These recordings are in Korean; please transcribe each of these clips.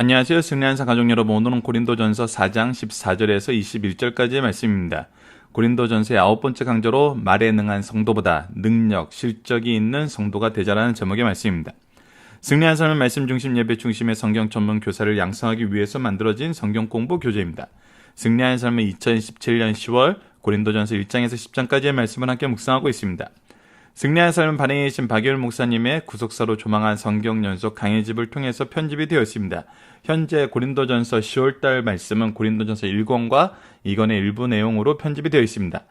안녕하세요. 승리한사 가족 여러분, 오늘은 고린도전서 4장 14절에서 21절까지의 말씀입니다. 고린도전서의 9번째 강조로 말에 능한 성도보다 능력, 실적이 있는 성도가 되자라는 제목의 말씀입니다. 승리한 삶의 말씀 중심 예배 중심의 성경 전문 교사를 양성하기 위해서 만들어진 성경 공부 교재입니다. 승리한 삶의 2017년 10월 고린도전서 1장에서 10장까지의 말씀을 함께 묵상하고 있습니다. 승리한 삶을 발행해 계신 박예율 목사님의 구속사로 조망한 성경 연속 강의집을 통해서 편집이 되어 있습니다. 현재 고린도전서 10월달 말씀은 고린도전서 1권과 2권의 일부 내용으로 편집이 되어 있습니다.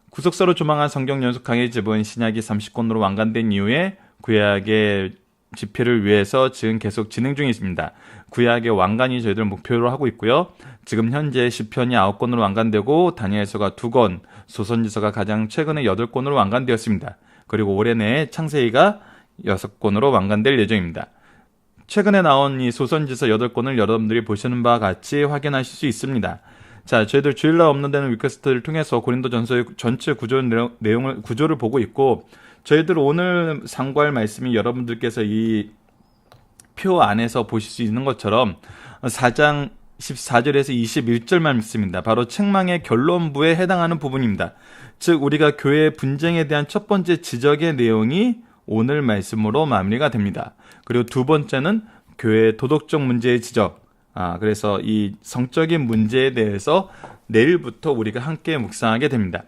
구속사로 조망한 성경 연속 강의집은 신약이 30권으로 완간된 이후에 구약의 집필을 위해서 지금 계속 진행 중에 있습니다. 구약의 완간이 저희들 목표로 하고 있고요. 지금 현재 시편이 9권으로 완간되고 다니엘서가 2권, 소선지서가 가장 최근에 8권으로 완간되었습니다. 그리고 올해 내에 창세기가 6권으로 완간될 예정입니다. 최근에 나온 이 소선지서 8권을 여러분들이 보시는 바와 같이 확인하실 수 있습니다. 자, 저희들 주일날 업로드되는 위크스트를 통해서 고린도전서의 전체 구조를 보고 있고, 저희들 오늘 상고할 말씀이 여러분들께서 이 표 안에서 보실 수 있는 것처럼 4장 14절에서 21절 말씀입니다. 바로 책망의 결론부에 해당하는 부분입니다. 즉 우리가 교회의 분쟁에 대한 첫 번째 지적의 내용이 오늘 말씀으로 마무리가 됩니다. 그리고 두 번째는 교회의 도덕적 문제의 지적. 그래서 이 성적인 문제에 대해서 내일부터 우리가 함께 묵상하게 됩니다.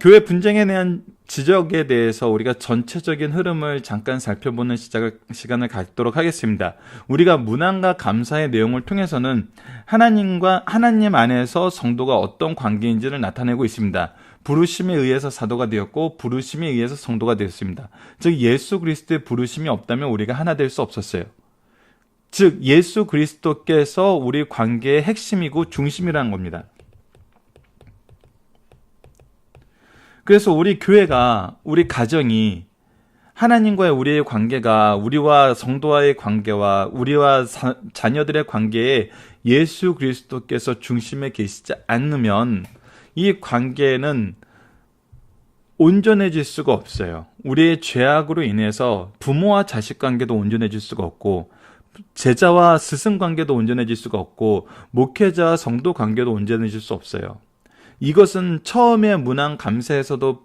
교회 분쟁에 대한 지적에 대해서 우리가 전체적인 흐름을 잠깐 살펴보는 시간을 갖도록 하겠습니다. 우리가 문안과 감사의 내용을 통해서는 하나님 안에서 성도가 어떤 관계인지를 나타내고 있습니다. 부르심에 의해서 사도가 되었고 부르심에 의해서 성도가 되었습니다. 즉 예수 그리스도의 부르심이 없다면 우리가 하나 될 수 없었어요. 즉 예수 그리스도께서 우리 관계의 핵심이고 중심이라는 겁니다. 그래서 우리 교회가, 우리 가정이 하나님과의 우리의 관계가 우리와 성도와의 관계와 우리와 자녀들의 관계에 예수 그리스도께서 중심에 계시지 않으면 이 관계는 온전해질 수가 없어요. 우리의 죄악으로 인해서 부모와 자식 관계도 온전해질 수가 없고, 제자와 스승 관계도 온전해질 수가 없고, 목회자와 성도 관계도 온전해질 수 없어요. 이것은 처음에 문안 감사에서도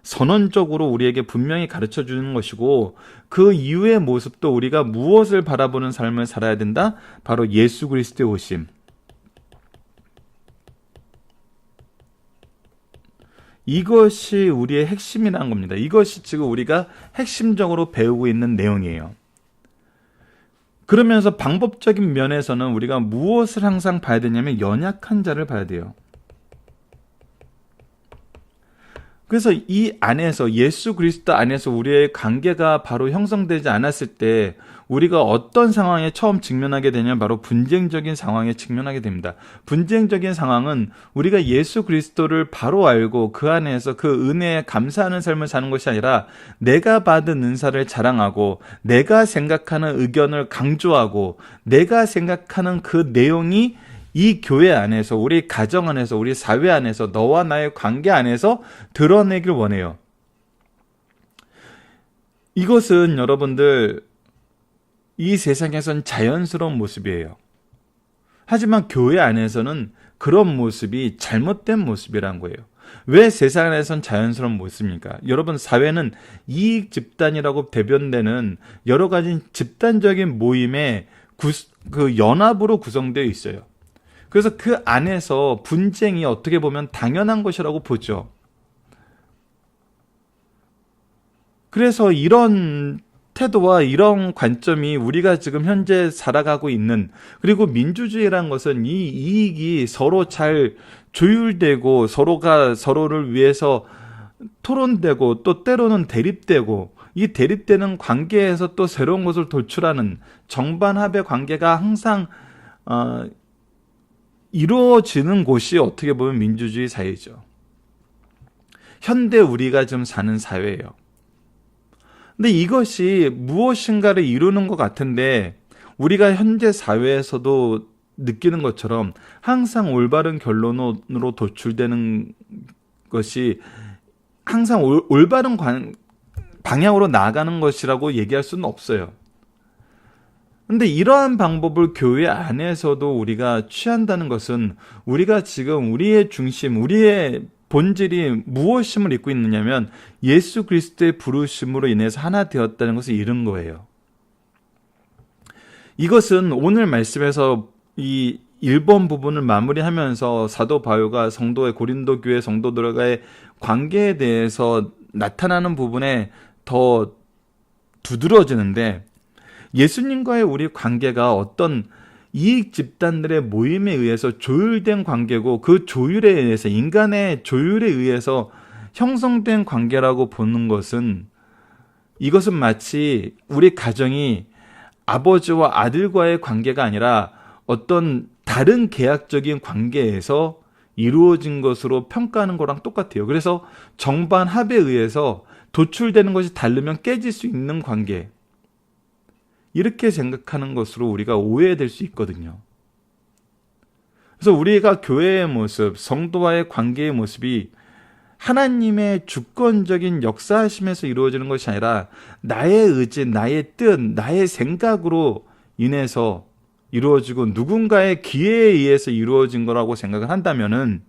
선언적으로 우리에게 분명히 가르쳐 주는 것이고, 그 이후의 모습도 우리가 무엇을 바라보는 삶을 살아야 된다? 바로 예수 그리스도의 오심. 이것이 우리의 핵심이라는 겁니다. 이것이 지금 우리가 핵심적으로 배우고 있는 내용이에요. 그러면서 방법적인 면에서는 우리가 무엇을 항상 봐야 되냐면 연약한 자를 봐야 돼요. 그래서 이 안에서 예수 그리스도 안에서 우리의 관계가 바로 형성되지 않았을 때 우리가 어떤 상황에 처음 직면하게 되냐면 바로 분쟁적인 상황에 직면하게 됩니다. 분쟁적인 상황은 우리가 예수 그리스도를 바로 알고 그 안에서 그 은혜에 감사하는 삶을 사는 것이 아니라 내가 받은 은사를 자랑하고 내가 생각하는 의견을 강조하고 내가 생각하는 그 내용이 이 교회 안에서, 우리 가정 안에서, 우리 사회 안에서, 너와 나의 관계 안에서 드러내길 원해요. 이것은 여러분들 이 세상에선 자연스러운 모습이에요. 하지만 교회 안에서는 그런 모습이 잘못된 모습이란 거예요. 왜 세상 안에선 자연스러운 모습입니까? 여러분, 사회는 이익 집단이라고 대변되는 여러 가지 집단적인 모임의 그 연합으로 구성되어 있어요. 그래서 그 안에서 분쟁이 어떻게 보면 당연한 것이라고 보죠. 그래서 이런 태도와 이런 관점이 우리가 지금 현재 살아가고 있는, 그리고 민주주의라는 것은 이 이익이 서로 잘 조율되고 서로가 서로를 위해서 토론되고 또 때로는 대립되고, 이 대립되는 관계에서 또 새로운 것을 도출하는 정반합의 관계가 항상 이루어지는 곳이 어떻게 보면 민주주의 사회죠. 현대 우리가 지금 사는 사회예요. 근데 이것이 무엇인가를 이루는 것 같은데 우리가 현재 사회에서도 느끼는 것처럼 항상 올바른 결론으로 도출되는 것이 항상 올바른 방향으로 나아가는 것이라고 얘기할 수는 없어요. 근데 이러한 방법을 교회 안에서도 우리가 취한다는 것은 우리가 지금 우리의 중심, 우리의 본질이 무엇임을 잊고 있느냐면 예수 그리스도의 부르심으로 인해서 하나 되었다는 것을 잃은 거예요. 이것은 오늘 말씀에서 이 1번 부분을 마무리하면서 사도 바울과 성도의 고린도 교회 성도들과의 관계에 대해서 나타나는 부분에 더 두드러지는데, 예수님과의 우리 관계가 어떤 이익 집단들의 모임에 의해서 조율된 관계고, 그 조율에 의해서, 인간의 조율에 의해서 형성된 관계라고 보는 것은, 이것은 마치 우리 가정이 아버지와 아들과의 관계가 아니라 어떤 다른 계약적인 관계에서 이루어진 것으로 평가하는 거랑 똑같아요. 그래서 정반 합에 의해서 도출되는 것이 다르면 깨질 수 있는 관계, 이렇게 생각하는 것으로 우리가 오해될 수 있거든요. 그래서 우리가 교회의 모습, 성도와의 관계의 모습이 하나님의 주권적인 역사하심에서 이루어지는 것이 아니라 나의 의지, 나의 뜻, 나의 생각으로 인해서 이루어지고 누군가의 기회에 의해서 이루어진 거라고 생각을 한다면은,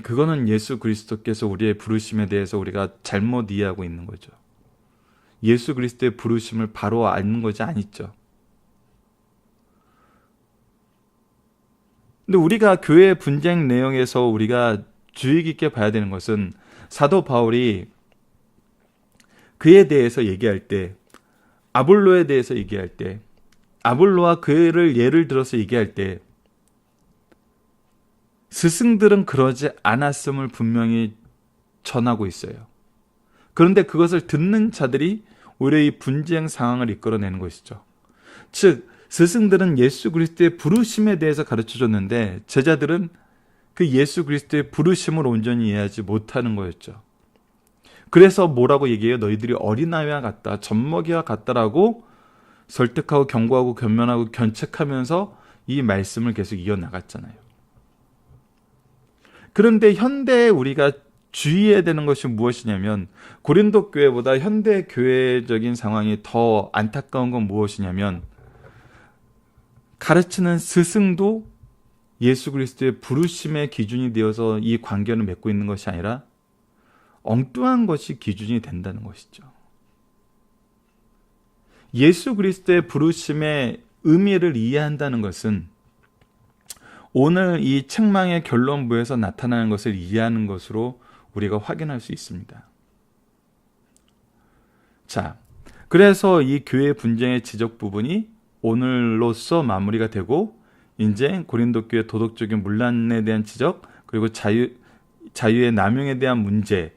그거는 예수 그리스도께서 우리의 부르심에 대해서 우리가 잘못 이해하고 있는 거죠. 예수 그리스도의 부르심을 바로 아는 것이 아니죠. 근데 우리가 교회의 분쟁 내용에서 우리가 주의 깊게 봐야 되는 것은, 사도 바울이 그에 대해서 얘기할 때, 아볼로에 대해서 얘기할 때, 아볼로와 그를 예를 들어서 얘기할 때, 스승들은 그러지 않았음을 분명히 전하고 있어요. 그런데 그것을 듣는 자들이 오히려 이 분쟁 상황을 이끌어내는 것이죠. 즉, 스승들은 예수 그리스도의 부르심에 대해서 가르쳐줬는데 제자들은 그 예수 그리스도의 부르심을 온전히 이해하지 못하는 거였죠. 그래서 뭐라고 얘기해요? 너희들이 어린아이와 같다, 젖먹이와 같다라고 설득하고 경고하고 견면하고 견책하면서 이 말씀을 계속 이어나갔잖아요. 그런데 현대에 우리가 주의해야 되는 것이 무엇이냐면, 고린도 교회보다 현대 교회적인 상황이 더 안타까운 건 무엇이냐면, 가르치는 스승도 예수 그리스도의 부르심의 기준이 되어서 이 관계를 맺고 있는 것이 아니라 엉뚱한 것이 기준이 된다는 것이죠. 예수 그리스도의 부르심의 의미를 이해한다는 것은 오늘 이 책망의 결론부에서 나타나는 것을 이해하는 것으로 우리가 확인할 수 있습니다. 자, 그래서 이 교회 분쟁의 지적 부분이 오늘로써 마무리가 되고, 이제 고린도 교회 도덕적인 문란에 대한 지적, 그리고 자유의 남용에 대한 문제를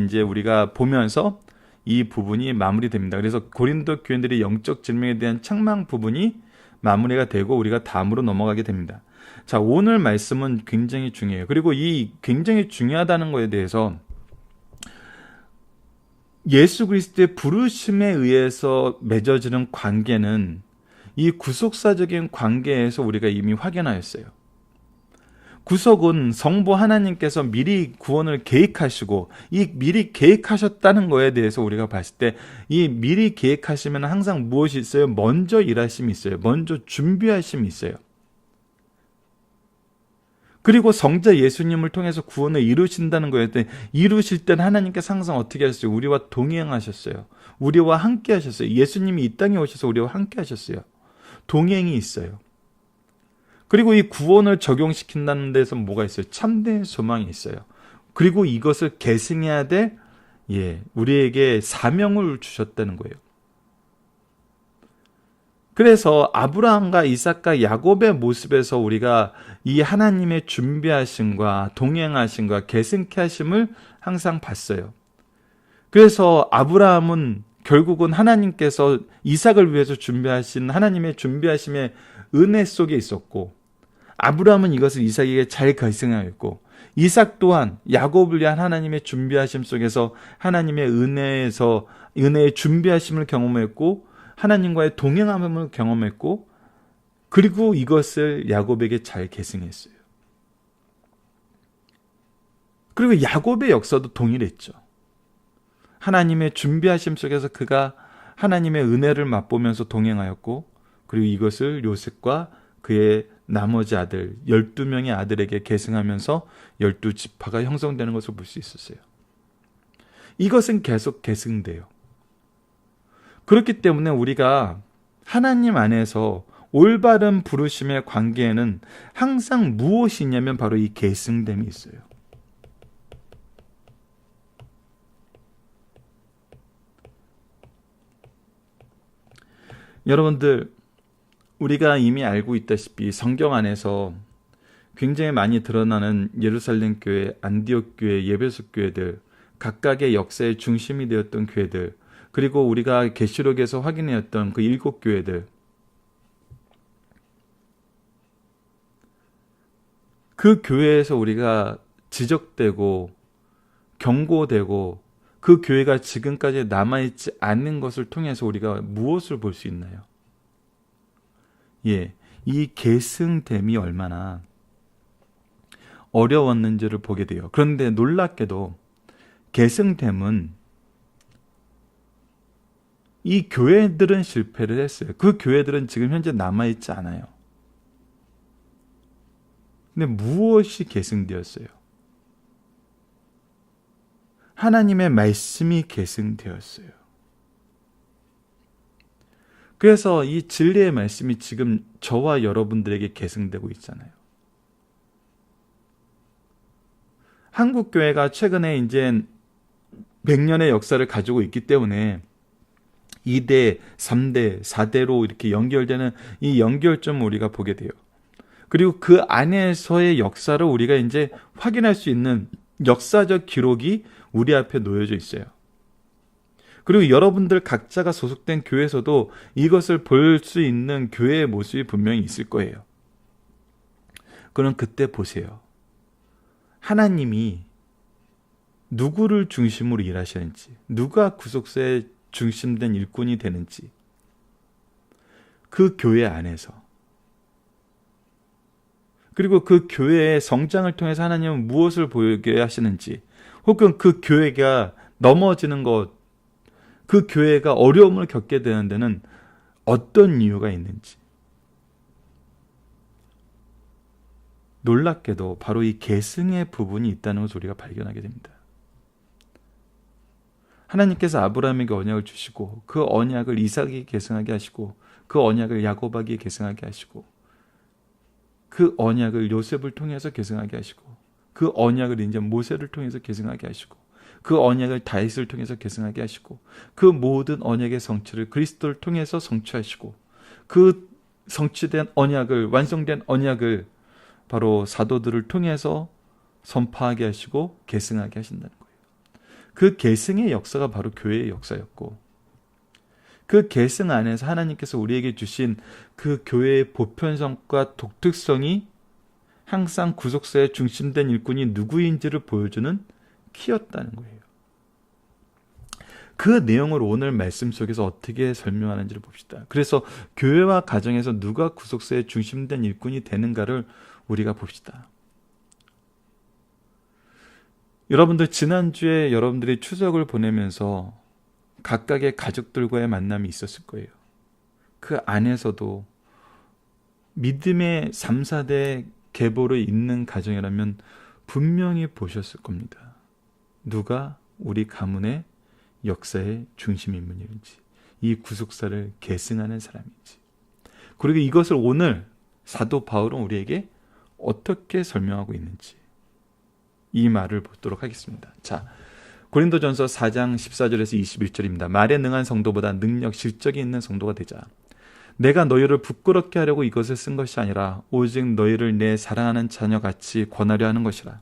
이제 우리가 보면서 이 부분이 마무리됩니다. 그래서 고린도 교인들의 영적 질명에 대한 책망 부분이 마무리가 되고 우리가 다음으로 넘어가게 됩니다. 자, 오늘 말씀은 굉장히 중요해요. 그리고 이 굉장히 중요하다는 것에 대해서 예수 그리스도의 부르심에 의해서 맺어지는 관계는 이 구속사적인 관계에서 우리가 이미 확인하였어요. 구속은 성부 하나님께서 미리 구원을 계획하시고, 이 미리 계획하셨다는 거에 대해서 우리가 봤을 때, 이 미리 계획하시면 항상 무엇이 있어요? 먼저 일하심이 있어요. 먼저 준비하심이 있어요. 그리고 성자 예수님을 통해서 구원을 이루신다는 거에 대해, 이루실 때는 하나님께서 항상 어떻게 하셨어요? 우리와 동행하셨어요. 우리와 함께 하셨어요. 예수님이 이 땅에 오셔서 우리와 함께 하셨어요. 동행이 있어요. 그리고 이 구원을 적용시킨다는 데서 뭐가 있어요? 참된 소망이 있어요. 그리고 이것을 계승해야 될 우리에게 사명을 주셨다는 거예요. 그래서 아브라함과 이삭과 야곱의 모습에서 우리가 이 하나님의 준비하심과 동행하심과 계승케 하심을 항상 봤어요. 그래서 아브라함은 결국은 하나님께서 이삭을 위해서 준비하신 하나님의 준비하심의 은혜 속에 있었고, 아브라함은 이것을 이삭에게 잘 계승하였고, 이삭 또한 야곱을 위한 하나님의 준비하심 속에서 하나님의 은혜의 준비하심을 경험했고, 하나님과의 동행함을 경험했고, 그리고 이것을 야곱에게 잘 계승했어요. 그리고 야곱의 역사도 동일했죠. 하나님의 준비하심 속에서 그가 하나님의 은혜를 맛보면서 동행하였고, 그리고 이것을 요셉과 그의 나머지 아들 12명의 아들에게 계승하면서 12지파가 형성되는 것을 볼 수 있었어요. 이것은 계속 계승돼요. 그렇기 때문에 우리가 하나님 안에서 올바른 부르심의 관계에는 항상 무엇이 있냐면 바로 이 계승됨이 있어요. 여러분들, 우리가 이미 알고 있다시피 성경 안에서 굉장히 많이 드러나는 예루살렘 교회, 안디옥 교회, 예배소 교회들, 각각의 역사의 중심이 되었던 교회들, 그리고 우리가 계시록에서 확인했던 그 7교회들, 그 교회에서 우리가 지적되고 경고되고 그 교회가 지금까지 남아있지 않는 것을 통해서 우리가 무엇을 볼 수 있나요? 이 계승됨이 얼마나 어려웠는지를 보게 돼요. 그런데 놀랍게도 계승됨은 이 교회들은 실패를 했어요. 그 교회들은 지금 현재 남아있지 않아요. 근데 무엇이 계승되었어요? 하나님의 말씀이 계승되었어요. 그래서 이 진리의 말씀이 지금 저와 여러분들에게 계승되고 있잖아요. 한국교회가 최근에 이제 100년의 역사를 가지고 있기 때문에 2대, 3대, 4대로 이렇게 연결되는 이 연결점을 우리가 보게 돼요. 그리고 그 안에서의 역사를 우리가 이제 확인할 수 있는 역사적 기록이 우리 앞에 놓여져 있어요. 그리고 여러분들 각자가 소속된 교회에서도 이것을 볼 수 있는 교회의 모습이 분명히 있을 거예요. 그럼 그때 보세요. 하나님이 누구를 중심으로 일하시는지, 누가 구속사의 중심된 일꾼이 되는지, 그 교회 안에서, 그리고 그 교회의 성장을 통해서 하나님은 무엇을 보이게 하시는지, 혹은 그 교회가 넘어지는 것, 그 교회가 어려움을 겪게 되는 데는 어떤 이유가 있는지. 놀랍게도 바로 이 계승의 부분이 있다는 것을 우리가 발견하게 됩니다. 하나님께서 아브라함에게 언약을 주시고 그 언약을 이삭에게 계승하게 하시고 그 언약을 야곱에게 계승하게 하시고 그 언약을 요셉을 통해서 계승하게 하시고 그 언약을 이제 모세를 통해서 계승하게 하시고 그 언약을 다윗을 통해서 계승하게 하시고 그 모든 언약의 성취를 그리스도를 통해서 성취하시고 그 성취된 언약을, 완성된 언약을 바로 사도들을 통해서 선포하게 하시고 계승하게 하신다는 거예요. 그 계승의 역사가 바로 교회의 역사였고, 그 계승 안에서 하나님께서 우리에게 주신 그 교회의 보편성과 독특성이 항상 구속사의 중심된 일꾼이 누구인지를 보여주는 키였다는 거예요. 그 내용을 오늘 말씀 속에서 어떻게 설명하는지를 봅시다. 그래서 교회와 가정에서 누가 구속사의 중심된 일꾼이 되는가를 우리가 봅시다. 여러분들, 지난주에 여러분들이 추석을 보내면서 각각의 가족들과의 만남이 있었을 거예요. 그 안에서도 믿음의 3, 4대 계보를 잇는 가정이라면 분명히 보셨을 겁니다. 누가 우리 가문의 역사의 중심 인물인지, 이 구속사를 계승하는 사람인지, 그리고 이것을 오늘 사도 바울은 우리에게 어떻게 설명하고 있는지, 이 말을 보도록 하겠습니다. 자, 고린도전서 4장 14절에서 21절입니다. 말에 능한 성도보다 능력, 실적이 있는 성도가 되자. 내가 너희를 부끄럽게 하려고 이것을 쓴 것이 아니라 오직 너희를 내 사랑하는 자녀같이 권하려 하는 것이라.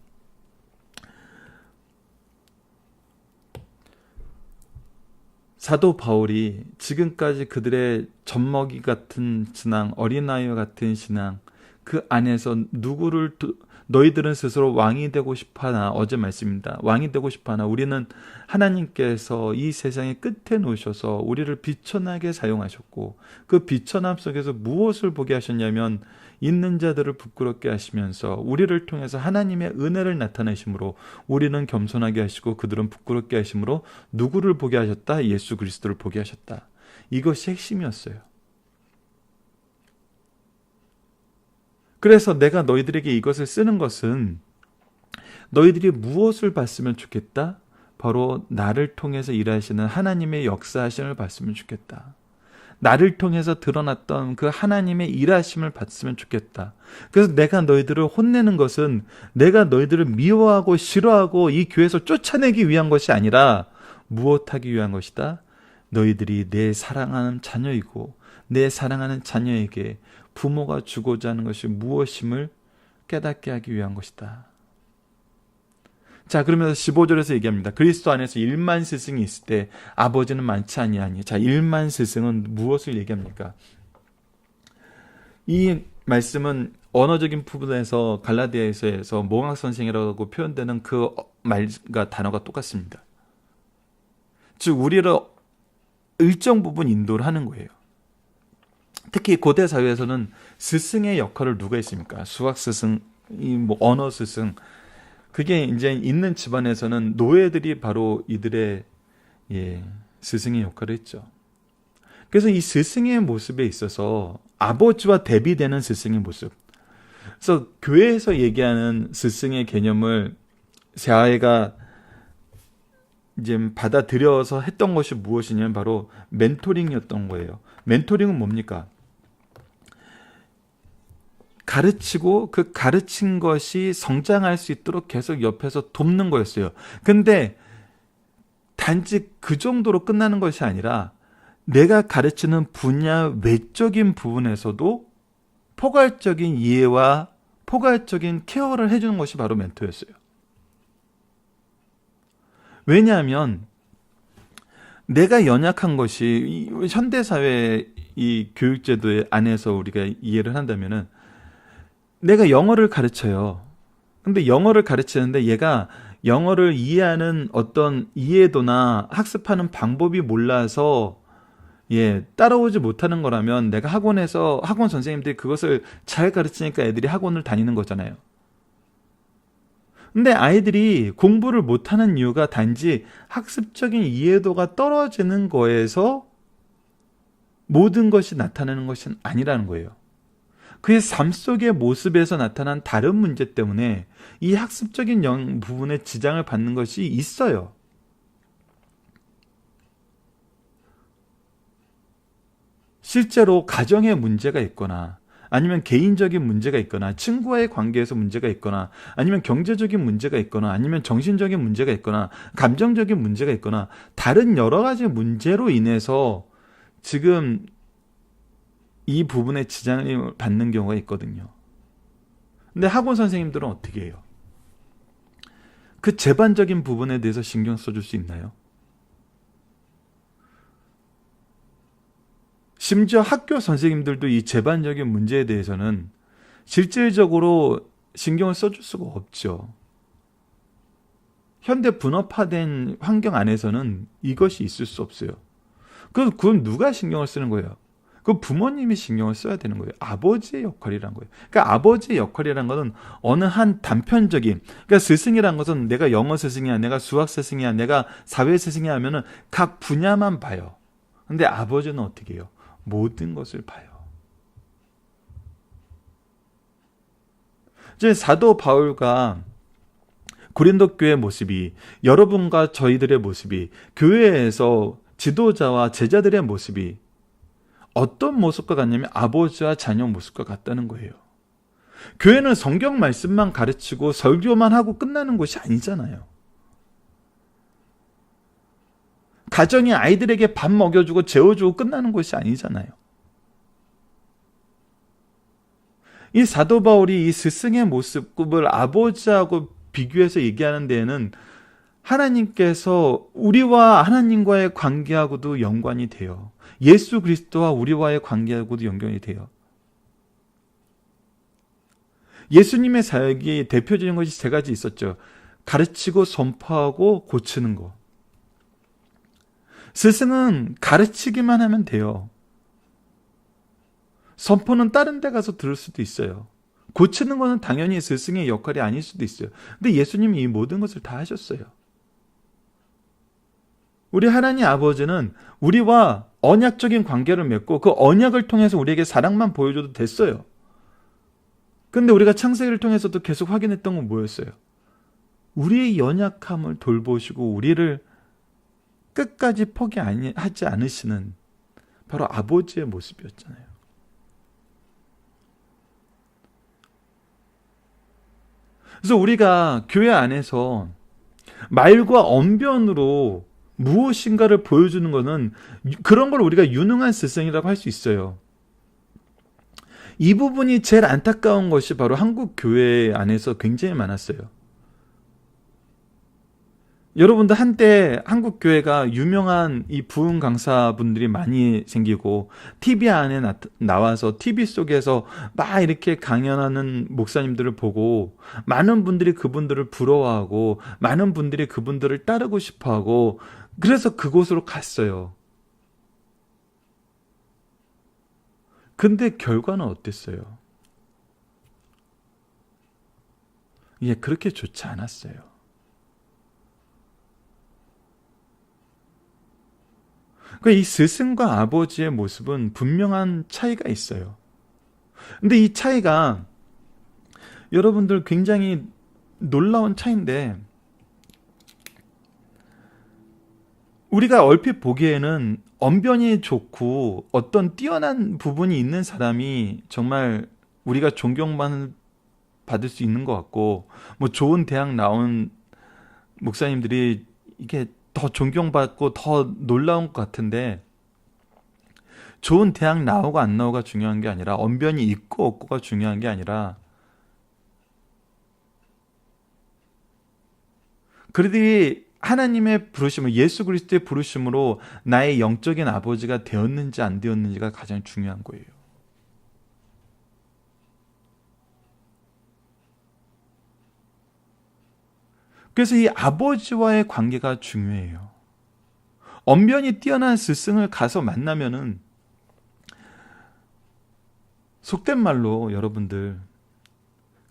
사도 바울이 지금까지 그들의 젖먹이 같은 신앙, 어린아이와 같은 신앙, 그 안에서 너희들은 스스로 왕이 되고 싶어하나, 어제 말씀입니다. 왕이 되고 싶어하나 우리는 하나님께서 이 세상의 끝에 놓으셔서 우리를 비천하게 사용하셨고, 그 비천함 속에서 무엇을 보게 하셨냐면 있는 자들을 부끄럽게 하시면서 우리를 통해서 하나님의 은혜를 나타내심으로 우리는 겸손하게 하시고 그들은 부끄럽게 하심으로 누구를 보게 하셨다? 예수 그리스도를 보게 하셨다. 이것이 핵심이었어요. 그래서 내가 너희들에게 이것을 쓰는 것은 너희들이 무엇을 봤으면 좋겠다? 바로 나를 통해서 일하시는 하나님의 역사하심을 봤으면 좋겠다. 나를 통해서 드러났던 그 하나님의 일하심을 봤으면 좋겠다. 그래서 내가 너희들을 혼내는 것은 내가 너희들을 미워하고 싫어하고 이 교회에서 쫓아내기 위한 것이 아니라 무엇하기 위한 것이다? 너희들이 내 사랑하는 자녀이고 내 사랑하는 자녀에게 부모가 주고자 하는 것이 무엇임을 깨닫게 하기 위한 것이다. 자, 그러면서 15절에서 얘기합니다. 그리스도 안에서 1만 스승이 있을 때 아버지는 많지 아니하니. 자, 1만 스승은 무엇을 얘기합니까? 이 말씀은 언어적인 부분에서 갈라디아서에서 몽학 선생이라고 표현되는 그 말과 단어가 똑같습니다. 즉 우리를 일정 부분 인도를 하는 거예요. 특히 고대 사회에서는 스승의 역할을 누가 했습니까? 수학 스승, 언어 스승. 그게 이제 있는 집안에서는 노예들이 바로 이들의 스승의 역할을 했죠. 그래서 이 스승의 모습에 있어서 아버지와 대비되는 스승의 모습. 그래서 교회에서 얘기하는 스승의 개념을 새아이가 이제 받아들여서 했던 것이 무엇이냐면 바로 멘토링이었던 거예요. 멘토링은 뭡니까? 가르치고 그 가르친 것이 성장할 수 있도록 계속 옆에서 돕는 거였어요. 근데 단지 그 정도로 끝나는 것이 아니라 내가 가르치는 분야 외적인 부분에서도 포괄적인 이해와 포괄적인 케어를 해주는 것이 바로 멘토였어요. 왜냐하면 내가 연약한 것이 현대사회 이 교육제도 안에서 우리가 이해를 한다면은 내가 영어를 가르쳐요. 근데 영어를 가르치는데 얘가 영어를 이해하는 어떤 이해도나 학습하는 방법이 몰라서 따라오지 못하는 거라면 내가 학원에서 학원 선생님들이 그것을 잘 가르치니까 애들이 학원을 다니는 거잖아요. 근데 아이들이 공부를 못하는 이유가 단지 학습적인 이해도가 떨어지는 거에서 모든 것이 나타나는 것은 아니라는 거예요. 그의 삶 속의 모습에서 나타난 다른 문제 때문에 이 학습적인 부분에 지장을 받는 것이 있어요. 실제로 가정에 문제가 있거나 아니면 개인적인 문제가 있거나 친구와의 관계에서 문제가 있거나 아니면 경제적인 문제가 있거나 아니면 정신적인 문제가 있거나 감정적인 문제가 있거나 다른 여러 가지 문제로 인해서 지금 이 부분에 지장을 받는 경우가 있거든요. 근데 학원 선생님들은 어떻게 해요? 그 제반적인 부분에 대해서 신경 써줄 수 있나요? 심지어 학교 선생님들도 이 제반적인 문제에 대해서는 실질적으로 신경을 써줄 수가 없죠. 현대 분업화된 환경 안에서는 이것이 있을 수 없어요. 그건 누가 신경을 쓰는 거예요? 그 부모님이 신경을 써야 되는 거예요. 아버지의 역할이란 거예요. 그러니까 아버지의 역할이란 것은 어느 한 단편적인, 그러니까 스승이란 것은 내가 영어 스승이야, 내가 수학 스승이야, 내가 사회 스승이야 하면은 각 분야만 봐요. 근데 아버지는 어떻게 해요? 모든 것을 봐요. 이제 사도 바울과 고린도 교회의 모습이, 여러분과 저희들의 모습이, 교회에서 지도자와 제자들의 모습이 어떤 모습과 같냐면 아버지와 자녀 모습과 같다는 거예요. 교회는 성경 말씀만 가르치고 설교만 하고 끝나는 곳이 아니잖아요. 가정이 아이들에게 밥 먹여주고 재워주고 끝나는 곳이 아니잖아요. 이 사도 바울이 이 스승의 모습을 아버지하고 비교해서 얘기하는 데에는 하나님께서 우리와 하나님과의 관계하고도 연관이 돼요. 예수 그리스도와 우리와의 관계하고도 연관이 돼요. 예수님의 사역이 대표적인 것이 세 가지 있었죠. 가르치고 선포하고 고치는 거. 스승은 가르치기만 하면 돼요. 선포는 다른 데 가서 들을 수도 있어요. 고치는 거는 당연히 스승의 역할이 아닐 수도 있어요. 근데 예수님이 이 모든 것을 다 하셨어요. 우리 하나님 아버지는 우리와 언약적인 관계를 맺고 그 언약을 통해서 우리에게 사랑만 보여줘도 됐어요. 근데 우리가 창세기를 통해서도 계속 확인했던 건 뭐였어요? 우리의 연약함을 돌보시고 우리를 끝까지 포기하지 않으시는 바로 아버지의 모습이었잖아요. 그래서 우리가 교회 안에서 말과 언변으로 무엇인가를 보여주는 것은 그런 걸 우리가 유능한 스승이라고 할 수 있어요. 이 부분이 제일 안타까운 것이 바로 한국 교회 안에서 굉장히 많았어요. 여러분들 한때 한국 교회가 유명한 이 부흥 강사분들이 많이 생기고 TV 안에 나와서 TV 속에서 막 이렇게 강연하는 목사님들을 보고 많은 분들이 그분들을 부러워하고 많은 분들이 그분들을 따르고 싶어하고 그래서 그곳으로 갔어요. 근데 결과는 어땠어요? 예, 그렇게 좋지 않았어요. 이 스승과 아버지의 모습은 분명한 차이가 있어요. 근데 이 차이가 여러분들 굉장히 놀라운 차이인데 우리가 얼핏 보기에는 언변이 좋고 어떤 뛰어난 부분이 있는 사람이 정말 우리가 존경받을 수 있는 것 같고 뭐 좋은 대학 나온 목사님들이 이게 더 존경받고 더 놀라운 것 같은데 좋은 대학 나오고 안 나오고가 중요한 게 아니라 언변이 있고 없고가 중요한 게 아니라 그들이 하나님의 부르심을 예수 그리스도의 부르심으로 나의 영적인 아버지가 되었는지 안 되었는지가 가장 중요한 거예요. 그래서 이 아버지와의 관계가 중요해요. 언변이 뛰어난 스승을 가서 만나면은 속된 말로 여러분들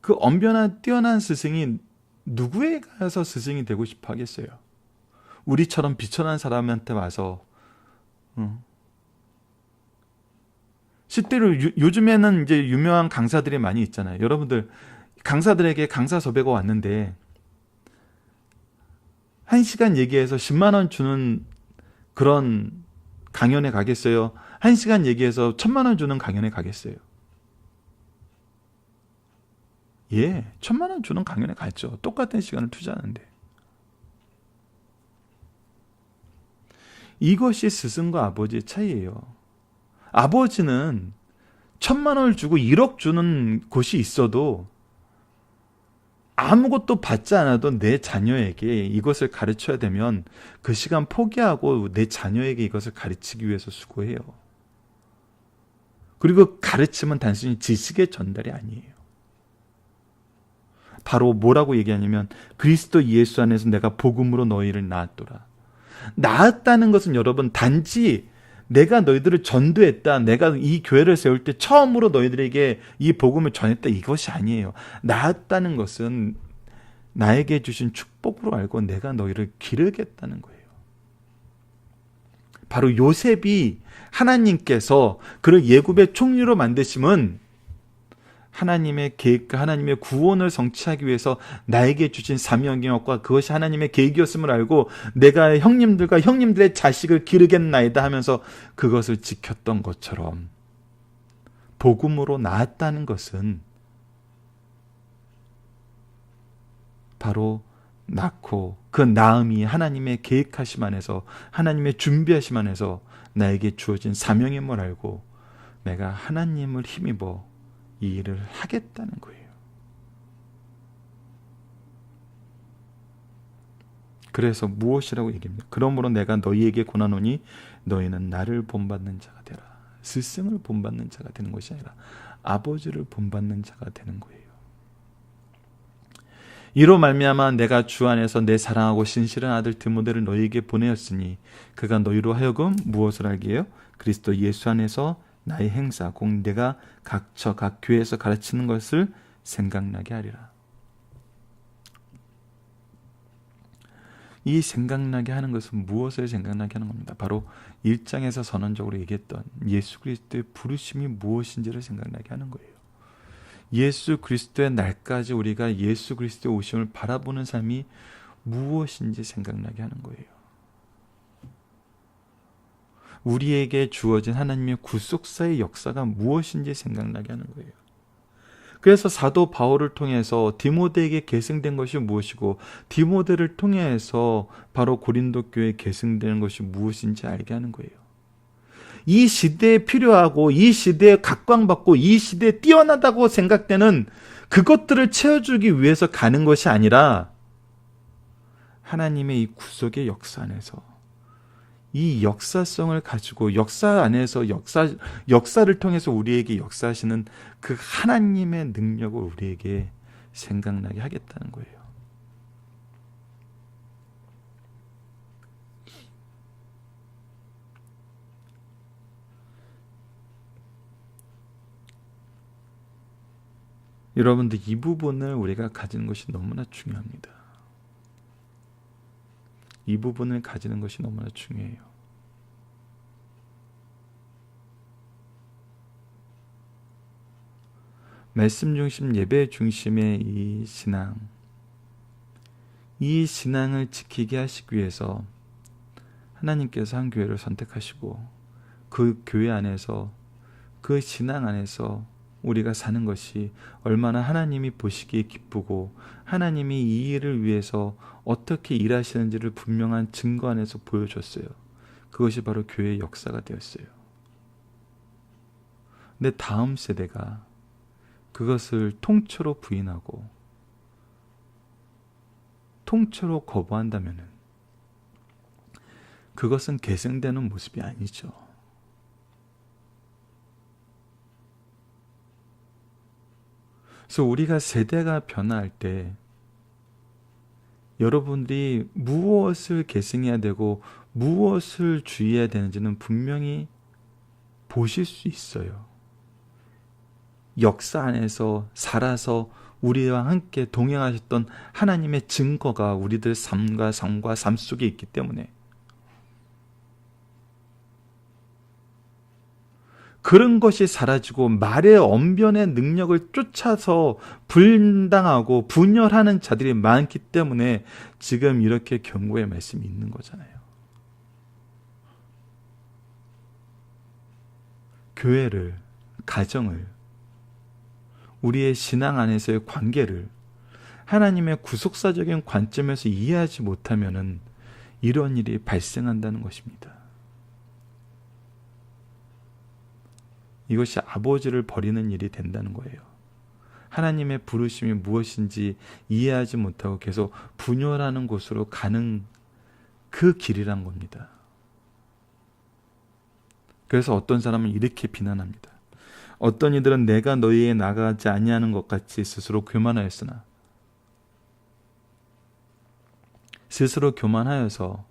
그 언변한 뛰어난 스승이 누구에 가서 스승이 되고 싶어 하겠어요? 우리처럼 비천한 사람한테 와서 실제로 요즘에는 이제 유명한 강사들이 많이 있잖아요. 여러분들 강사들에게 강사 섭외가 왔는데 1시간 얘기해서 10만 원 주는 그런 강연에 가겠어요? 1시간 얘기해서 1,000만 원 주는 강연에 가겠어요? 예, 1,000만 원 주는 강연에 갔죠. 똑같은 시간을 투자하는데. 이것이 스승과 아버지의 차이예요. 아버지는 1,000만 원을 주고 1억 주는 곳이 있어도 아무것도 받지 않아도 내 자녀에게 이것을 가르쳐야 되면 그 시간 포기하고 내 자녀에게 이것을 가르치기 위해서 수고해요. 그리고 가르침은 단순히 지식의 전달이 아니에요. 바로 뭐라고 얘기하냐면 그리스도 예수 안에서 내가 복음으로 너희를 낳았더라. 낳았다는 것은 여러분 단지 내가 너희들을 전도했다. 내가 이 교회를 세울 때 처음으로 너희들에게 이 복음을 전했다. 이것이 아니에요. 낳았다는 것은 나에게 주신 축복으로 알고 내가 너희를 기르겠다는 거예요. 바로 요셉이 하나님께서 그를 예굽의 총리로 만드심은 하나님의 계획과 하나님의 구원을 성취하기 위해서 나에게 주신 사명이었고 그것이 하나님의 계획이었음을 알고 내가 형님들과 형님들의 자식을 기르겠나이다 하면서 그것을 지켰던 것처럼 복음으로 낳았다는 것은 바로 낳고 그 낳음이 하나님의 계획하심 안에서 하나님의 준비하심 안에서 나에게 주어진 사명임을 알고 내가 하나님을 힘입어 이 일을 하겠다는 거예요. 그래서 무엇이라고 얘기합니까? 그러므로 내가 너희에게 권하노니 너희는 나를 본받는 자가 되라. 스승을 본받는 자가 되는 것이 아니라 아버지를 본받는 자가 되는 거예요. 이로 말미암아 내가 주 안에서 내 사랑하고 신실한 아들 디모데를 너희에게 보내었으니 그가 너희로 하여금 무엇을 알게 해요? 그리스도 예수 안에서 나의 행사 곧 내가 각 교회에서 가르치는 것을 생각나게 하리라. 이 생각나게 하는 것은 무엇을 생각나게 하는 겁니다. 바로 1장에서 선언적으로 얘기했던 예수 그리스도의 부르심이 무엇인지를 생각나게 하는 거예요. 예수 그리스도의 날까지 우리가 예수 그리스도의 오심을 바라보는 삶이 무엇인지 생각나게 하는 거예요. 우리에게 주어진 하나님의 구속사의 역사가 무엇인지 생각나게 하는 거예요. 그래서 사도 바울을 통해서 디모데에게 계승된 것이 무엇이고 디모데를 통해서 바로 고린도 교회에 계승되는 것이 무엇인지 알게 하는 거예요. 이 시대에 필요하고 이 시대에 각광받고 이 시대에 뛰어나다고 생각되는 그것들을 채워주기 위해서 가는 것이 아니라 하나님의 이 구속의 역사 안에서 이 역사성을 가지고 역사 안에서 역사를 통해서 우리에게 역사하시는 그 하나님의 능력을 우리에게 생각나게 하겠다는 거예요. 여러분들 이 부분을 우리가 가지는 것이 너무나 중요합니다. 이 부분을 가지는 것이 너무나 중요해요. 말씀 중심, 예배 중심의 이 신앙을 지키게 하시기 위해서 하나님께서 한 교회를 선택하시고 그 교회 안에서 그 신앙 안에서 우리가 사는 것이 얼마나 하나님이 보시기에 기쁘고 하나님이 이 일을 위해서 어떻게 일하시는지를 분명한 증거 안에서 보여줬어요. 그것이 바로 교회의 역사가 되었어요. 근데 다음 세대가 그것을 통째로 부인하고 통째로 거부한다면 그것은 계승되는 모습이 아니죠. 그래서 우리가 세대가 변화할 때 여러분들이 무엇을 계승해야 되고 무엇을 주의해야 되는지는 분명히 보실 수 있어요. 역사 안에서 살아서 우리와 함께 동행하셨던 하나님의 증거가 우리들 삶 속에 있기 때문에 그런 것이 사라지고 말의 언변의 능력을 쫓아서 분당하고 분열하는 자들이 많기 때문에 지금 이렇게 경고의 말씀이 있는 거잖아요. 교회를, 가정을, 우리의 신앙 안에서의 관계를 하나님의 구속사적인 관점에서 이해하지 못하면은 이런 일이 발생한다는 것입니다. 이것이 아버지를 버리는 일이 된다는 거예요. 하나님의 부르심이 무엇인지 이해하지 못하고 계속 분열하는 곳으로 가는 그 길이란 겁니다. 그래서 어떤 사람은 이렇게 비난합니다. 어떤 이들은 내가 너희에 나가지 아니하는 것 같이 스스로 교만하였으나 스스로 교만하여서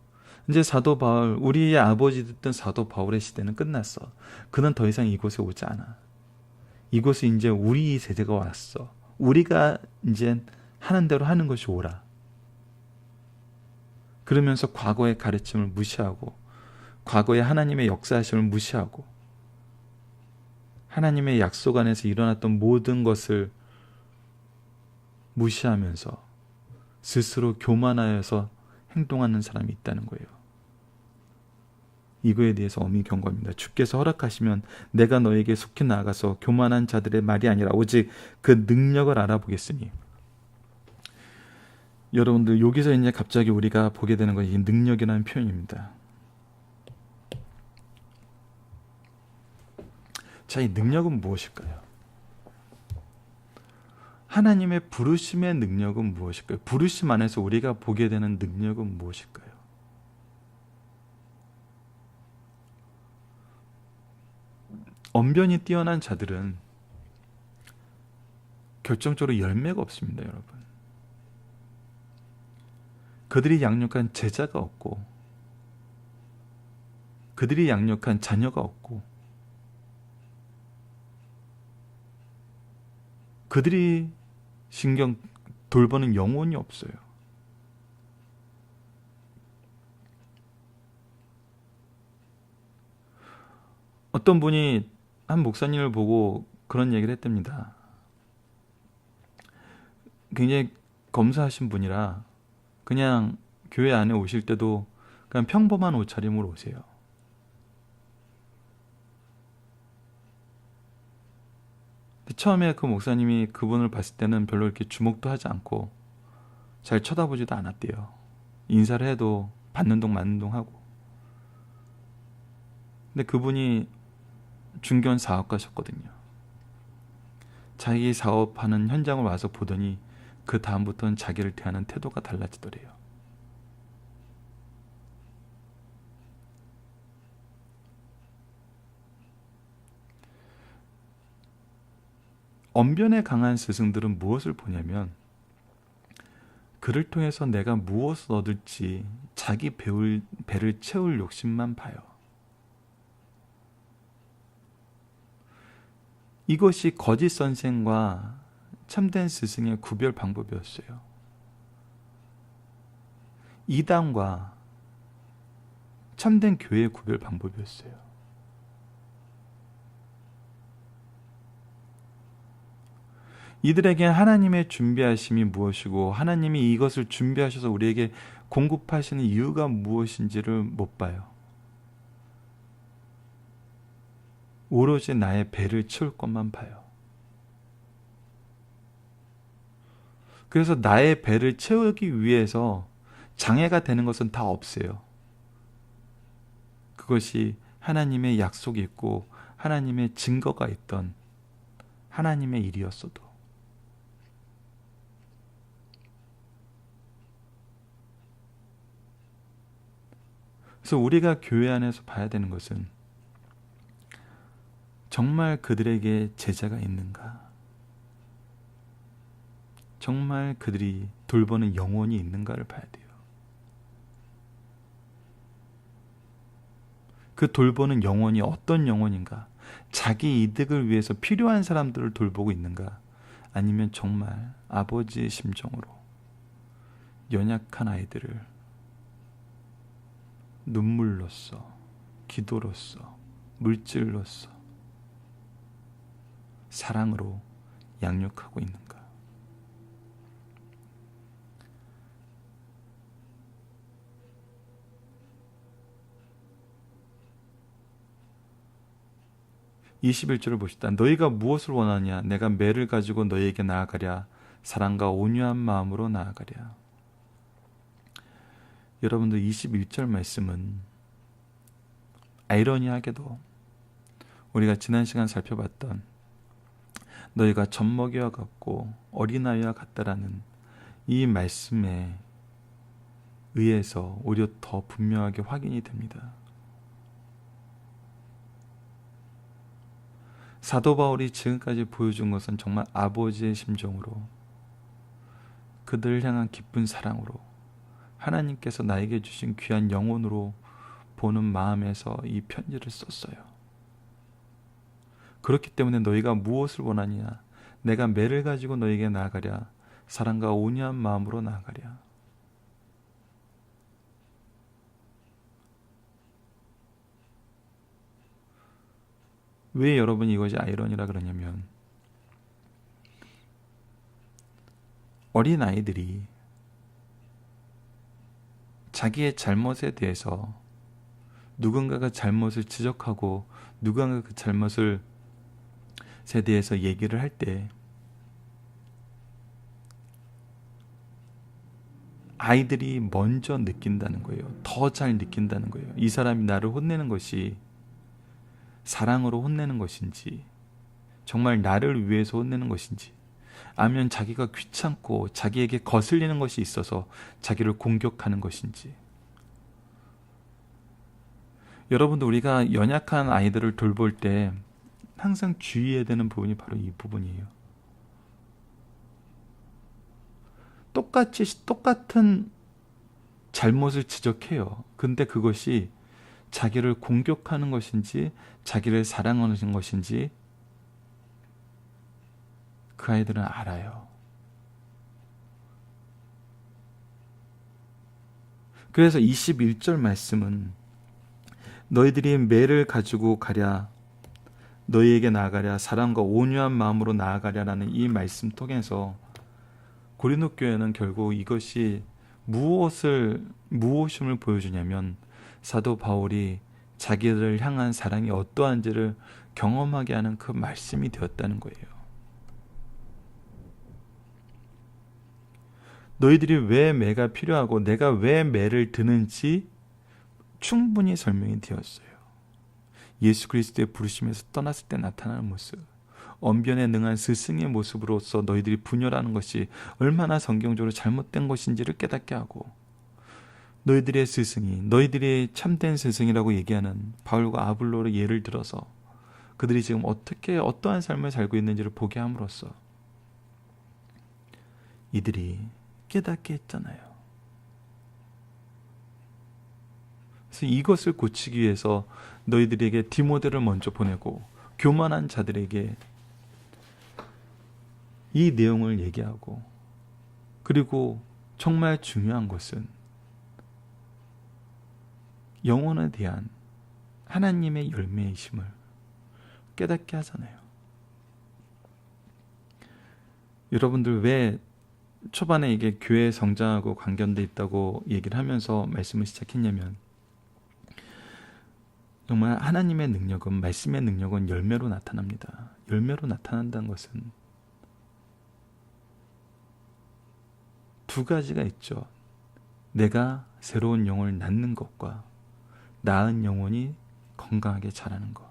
이제 사도 바울, 우리의 아버지 듣던 사도 바울의 시대는 끝났어. 그는 더 이상 이곳에 오지 않아. 이곳에 이제 우리 세대가 왔어. 우리가 이제 하는 대로 하는 것이 옳아. 그러면서 과거의 가르침을 무시하고 과거의 하나님의 역사하심을 무시하고 하나님의 약속 안에서 일어났던 모든 것을 무시하면서 스스로 교만하여서 행동하는 사람이 있다는 거예요. 이거에 대해서 엄히 경고합니다. 주께서 허락하시면 내가 너에게 속히 나아가서 교만한 자들의 말이 아니라 오직 그 능력을 알아보겠으니. 여러분들 여기서 이제 갑자기 우리가 보게 되는 것이 능력이라는 표현입니다. 자, 이 능력은 무엇일까요? 하나님의 부르심의 능력은 무엇일까요? 부르심 안에서 우리가 보게 되는 능력은 무엇일까요? 언변이 뛰어난 자들은 결정적으로 열매가 없습니다, 여러분. 그들이 양육한 제자가 없고 그들이 양육한 자녀가 없고 그들이 신경 돌보는 영혼이 없어요. 어떤 분이 한 목사님을 보고 그런 얘기를 했답니다. 굉장히 검소하신 분이라 그냥 교회 안에 오실 때도 그냥 평범한 옷차림으로 오세요. 근데 처음에 그 목사님이 그분을 봤을 때는 별로 이렇게 주목도 하지 않고 잘 쳐다보지도 않았대요. 인사를 해도 받는 동 맞는 동 하고. 근데 그분이 중견 사업가셨거든요. 자기 사업하는 현장을 와서 보더니 그 다음부터는 자기를 대하는 태도가 달라지더래요. 언변에 강한 스승들은 무엇을 보냐면 그를 통해서 내가 무엇을 얻을지 자기 배를 채울 욕심만 봐요. 이것이 거짓 선생과 참된 스승의 구별 방법이었어요. 이단과 참된 교회의 구별 방법이었어요. 이들에게 하나님의 준비하심이 무엇이고 하나님이 이것을 준비하셔서 우리에게 공급하시는 이유가 무엇인지를 못 봐요. 오로지 나의 배를 채울 것만 봐요. 그래서 나의 배를 채우기 위해서 장애가 되는 것은 다 없어요. 그것이 하나님의 약속이 있고 하나님의 증거가 있던 하나님의 일이었어도. 그래서 우리가 교회 안에서 봐야 되는 것은 정말 그들에게 제자가 있는가? 정말 그들이 돌보는 영혼이 있는가를 봐야 돼요. 그 돌보는 영혼이 어떤 영혼인가? 자기 이득을 위해서 필요한 사람들을 돌보고 있는가? 아니면 정말 아버지의 심정으로 연약한 아이들을 눈물로써, 기도로써, 물질로써, 사랑으로 양육하고 있는가? 21절을 보시다. 너희가 무엇을 원하냐? 내가 매를 가지고 너희에게 나아가랴. 사랑과 온유한 마음으로 나아가랴. 여러분들 21절 말씀은 아이러니하게도 우리가 지난 시간 살펴봤던 너희가 젖먹이와 같고 어린아이와 같다라는 이 말씀에 의해서 오히려 더 분명하게 확인이 됩니다. 사도 바울이 지금까지 보여준 것은 정말 아버지의 심정으로 그들을 향한 기쁜 사랑으로 하나님께서 나에게 주신 귀한 영혼으로 보는 마음에서 이 편지를 썼어요. 그렇기 때문에 너희가 무엇을 원하냐? 내가 매를 가지고 너희에게 나아가랴. 사랑과 온유한 마음으로 나아가랴. 왜 여러분이 이것이 아이러니라 그러냐면 어린아이들이 자기의 잘못에 대해서 누군가가 잘못을 지적하고 누군가가 그 잘못을 에 대해서 얘기를 할 때 아이들이 먼저 느낀다는 거예요. 더 잘 느낀다는 거예요. 이 사람이 나를 혼내는 것이 사랑으로 혼내는 것인지 정말 나를 위해서 혼내는 것인지 아니면 자기가 귀찮고 자기에게 거슬리는 것이 있어서 자기를 공격하는 것인지. 여러분도 우리가 연약한 아이들을 돌볼 때 항상 주의해야 되는 부분이 바로 이 부분이에요. 똑같은 잘못을 지적해요. 근데 그것이 자기를 공격하는 것인지 자기를 사랑하는 것인지 그 아이들은 알아요. 그래서 21절 말씀은 너희들이 매를 가지고 가랴 너희에게 나아가랴, 사랑과 온유한 마음으로 나아가랴라는 이 말씀 통해서 고린도 교회는 결국 이것이 무엇임을 보여주냐면 사도 바울이 자기를 향한 사랑이 어떠한지를 경험하게 하는 그 말씀이 되었다는 거예요. 너희들이 왜 매가 필요하고 내가 왜 매를 드는지 충분히 설명이 되었어요. 예수 그리스도의 부르심에서 떠났을 때 나타나는 모습, 언변에 능한 스승의 모습으로서 너희들이 분열하는 것이 얼마나 성경적으로 잘못된 것인지를 깨닫게 하고, 너희들의 스승이 너희들이 참된 스승이라고 얘기하는 바울과 아볼로를 예를 들어서 그들이 지금 어떠한 삶을 살고 있는지를 보게 함으로써 이들이 깨닫게 했잖아요. 그래서 이것을 고치기 위해서 너희들에게 디모데를 먼저 보내고 교만한 자들에게 이 내용을 얘기하고, 그리고 정말 중요한 것은 영혼에 대한 하나님의 열매이심을 깨닫게 하잖아요. 여러분들 왜 초반에 이게 교회 성장하고 관련돼 있다고 얘기를 하면서 말씀을 시작했냐면, 정말 하나님의 능력은, 말씀의 능력은 열매로 나타납니다. 열매로 나타난다는 것은 두 가지가 있죠. 내가 새로운 영혼을 낳는 것과 낳은 영혼이 건강하게 자라는 것.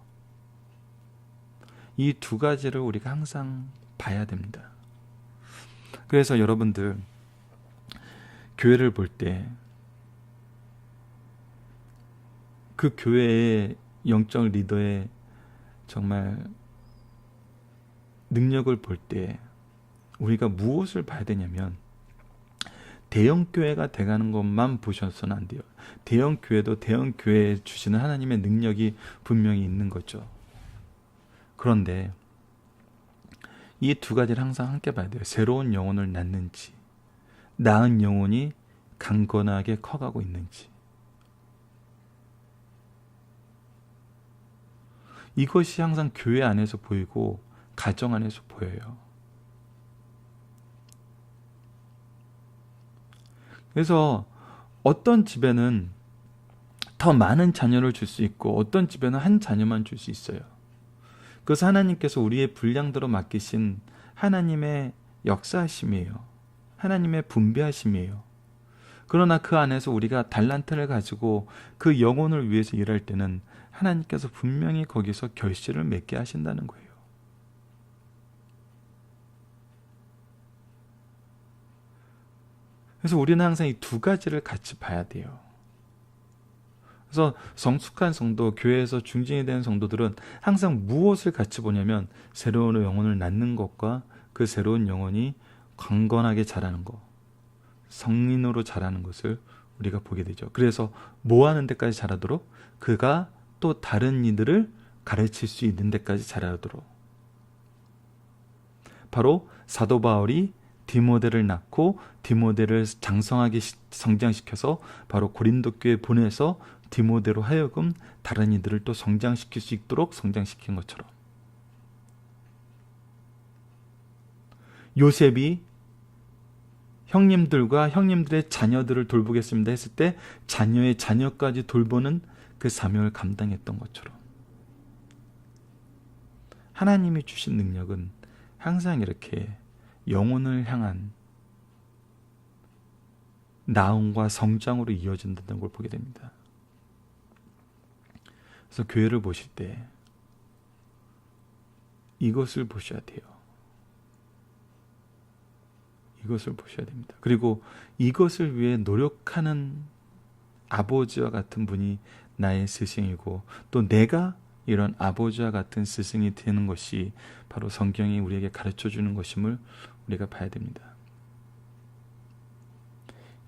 이 두 가지를 우리가 항상 봐야 됩니다. 그래서 여러분들 교회를 볼 때 그 교회의 영적 리더의 정말 능력을 볼 때 우리가 무엇을 봐야 되냐면, 대형 교회가 돼가는 것만 보셔서는 안 돼요. 대형 교회도 대형 교회에 주시는 하나님의 능력이 분명히 있는 거죠. 그런데 이 두 가지를 항상 함께 봐야 돼요. 새로운 영혼을 낳는지, 낳은 영혼이 강건하게 커가고 있는지. 이것이 항상 교회 안에서 보이고 가정 안에서 보여요. 그래서 어떤 집에는 더 많은 자녀를 줄 수 있고 어떤 집에는 한 자녀만 줄 수 있어요. 그것은 하나님께서 우리의 분량대로 맡기신 하나님의 역사하심이에요. 하나님의 분배하심이에요. 그러나 그 안에서 우리가 달란트를 가지고 그 영혼을 위해서 일할 때는 하나님께서 분명히 거기서 결실을 맺게 하신다는 거예요. 그래서 우리는 항상 이 두 가지를 같이 봐야 돼요. 그래서 성숙한 성도, 교회에서 중진이 되는 성도들은 항상 무엇을 같이 보냐면 새로운 영혼을 낳는 것과 그 새로운 영혼이 강건하게 자라는 것, 성인으로 자라는 것을 우리가 보게 되죠. 그래서 뭐 하는 데까지 자라도록? 그가 또 다른 이들을 가르칠 수 있는 데까지 자라도록. 바로 사도 바울이 디모데를 낳고 디모데를 장성하게 성장시켜서 바로 고린도 교회에 보내서 디모데로 하여금 다른 이들을 또 성장시킬 수 있도록 성장시킨 것처럼, 요셉이 형님들과 형님들의 자녀들을 돌보겠습니다 했을 때 자녀의 자녀까지 돌보는 그 사명을 감당했던 것처럼, 하나님이 주신 능력은 항상 이렇게 영혼을 향한 나음과 성장으로 이어진다는 걸 보게 됩니다. 그래서 교회를 보실 때 이것을 보셔야 돼요. 이것을 보셔야 됩니다. 그리고 이것을 위해 노력하는 아버지와 같은 분이 나의 스승이고, 또 내가 이런 아버지와 같은 스승이 되는 것이 바로 성경이 우리에게 가르쳐주는 것임을 우리가 봐야 됩니다.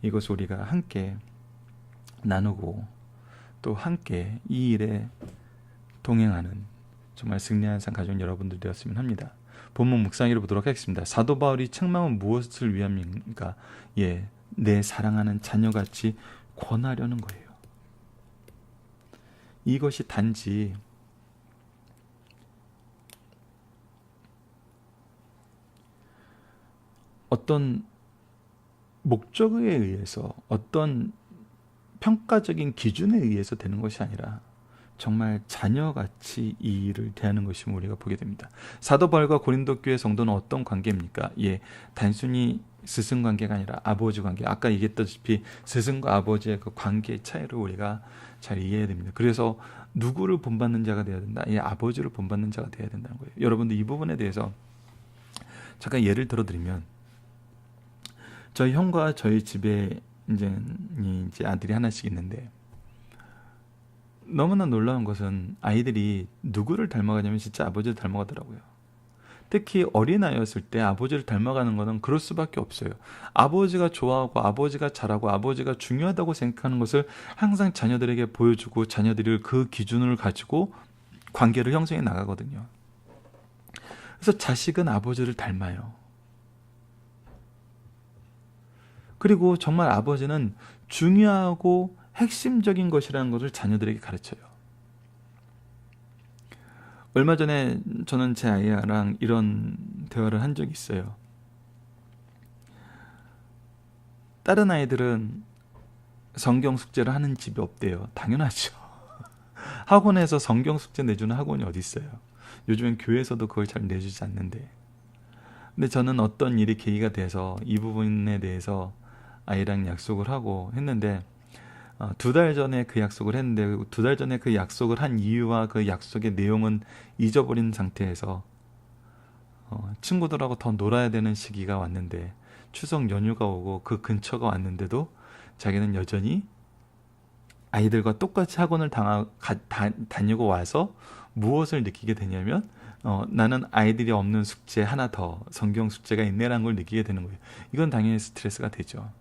이것을 우리가 함께 나누고 또 함께 이 일에 동행하는 정말 승리한 삶 가진 여러분들 되었으면 합니다. 본문 묵상으로 보도록 하겠습니다. 사도 바울이 책망은 무엇을 위함입니까? 내 사랑하는 자녀같이 권하려는 거예요. 이것이 단지 어떤 목적에 의해서, 어떤 평가적인 기준에 의해서 되는 것이 아니라 정말 자녀같이 이 일을 대하는 것임을 우리가 보게 됩니다. 사도 바울과 고린도 교회 성도는 어떤 관계입니까? 단순히 스승 관계가 아니라 아버지 관계. 아까 얘기했다시피 스승과 아버지의 그 관계의 차이를 우리가 잘 이해해야 됩니다. 그래서 누구를 본받는 자가 되어야 된다? 아버지를 본받는 자가 되어야 된다는 거예요. 여러분들 이 부분에 대해서 잠깐 예를 들어드리면, 저희 형과 저희 집에 이제 아들이 하나씩 있는데, 너무나 놀라운 것은 아이들이 누구를 닮아가냐면 진짜 아버지를 닮아가더라고요. 특히 어린아이였을 때 아버지를 닮아가는 것은 그럴 수밖에 없어요. 아버지가 좋아하고 아버지가 잘하고 아버지가 중요하다고 생각하는 것을 항상 자녀들에게 보여주고, 자녀들이 그 기준을 가지고 관계를 형성해 나가거든요. 그래서 자식은 아버지를 닮아요. 그리고 정말 아버지는 중요하고 핵심적인 것이라는 것을 자녀들에게 가르쳐요. 얼마 전에 저는 제 아이랑 이런 대화를 한 적이 있어요. 다른 아이들은 성경 숙제를 하는 집이 없대요. 당연하죠. 학원에서 성경 숙제 내주는 학원이 어디 있어요? 요즘엔 교회에서도 그걸 잘 내주지 않는데. 근데 저는 어떤 일이 계기가 돼서 이 부분에 대해서 아이랑 약속을 하고 했는데, 2달 전에 그 약속을 했는데, 2달 전에 그 약속을 한 이유와 그 약속의 내용은 잊어버린 상태에서 친구들하고 더 놀아야 되는 시기가 왔는데, 추석 연휴가 오고 그 근처가 왔는데도 자기는 여전히 아이들과 똑같이 학원을 다니고 와서 무엇을 느끼게 되냐면, 나는 아이들이 없는 숙제 하나 더, 성경 숙제가 있네라는 걸 느끼게 되는 거예요. 이건 당연히 스트레스가 되죠.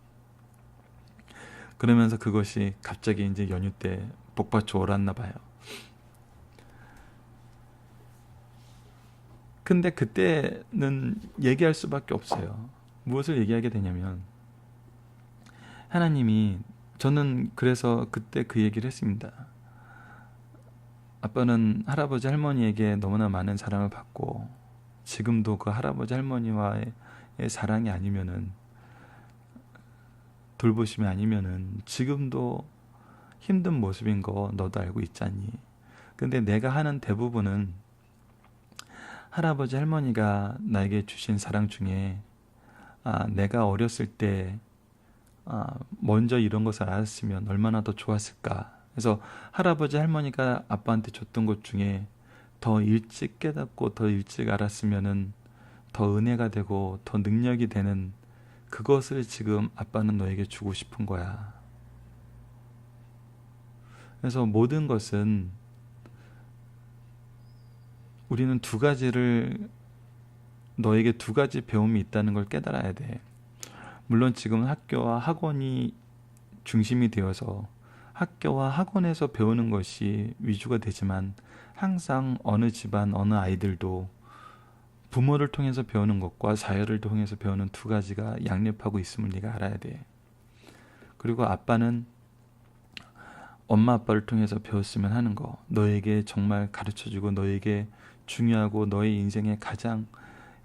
그러면서 그것이 갑자기 이제 연휴 때 복받쳐 올랐나 봐요. 근데 그때는 얘기할 수밖에 없어요. 무엇을 얘기하게 되냐면, 하나님이, 저는 그래서 그때 그 얘기를 했습니다. 아빠는 할아버지 할머니에게 너무나 많은 사랑을 받고, 지금도 그 할아버지 할머니와의 사랑이 아니면은, 돌보심이 아니면은 지금도 힘든 모습인 거 너도 알고 있잖니. 근데 내가 하는 대부분은 할아버지 할머니가 나에게 주신 사랑 중에, 내가 어렸을 때 먼저 이런 것을 알았으면 얼마나 더 좋았을까. 그래서 할아버지 할머니가 아빠한테 줬던 것 중에 더 일찍 깨닫고 더 일찍 알았으면은 더 은혜가 되고 더 능력이 되는 그것을 지금 아빠는 너에게 주고 싶은 거야. 그래서 모든 것은 우리는 너에게 2가지 배움이 있다는 걸 깨달아야 돼. 물론 지금 학교와 학원이 중심이 되어서 학교와 학원에서 배우는 것이 위주가 되지만, 항상 어느 집안 어느 아이들도 부모를 통해서 배우는 것과 자녀를 통해서 배우는 2가지가 양립하고 있음을 네가 알아야 돼. 그리고 아빠는 엄마 아빠를 통해서 배웠으면 하는 거, 너에게 정말 가르쳐주고 너에게 중요하고 너의 인생의 가장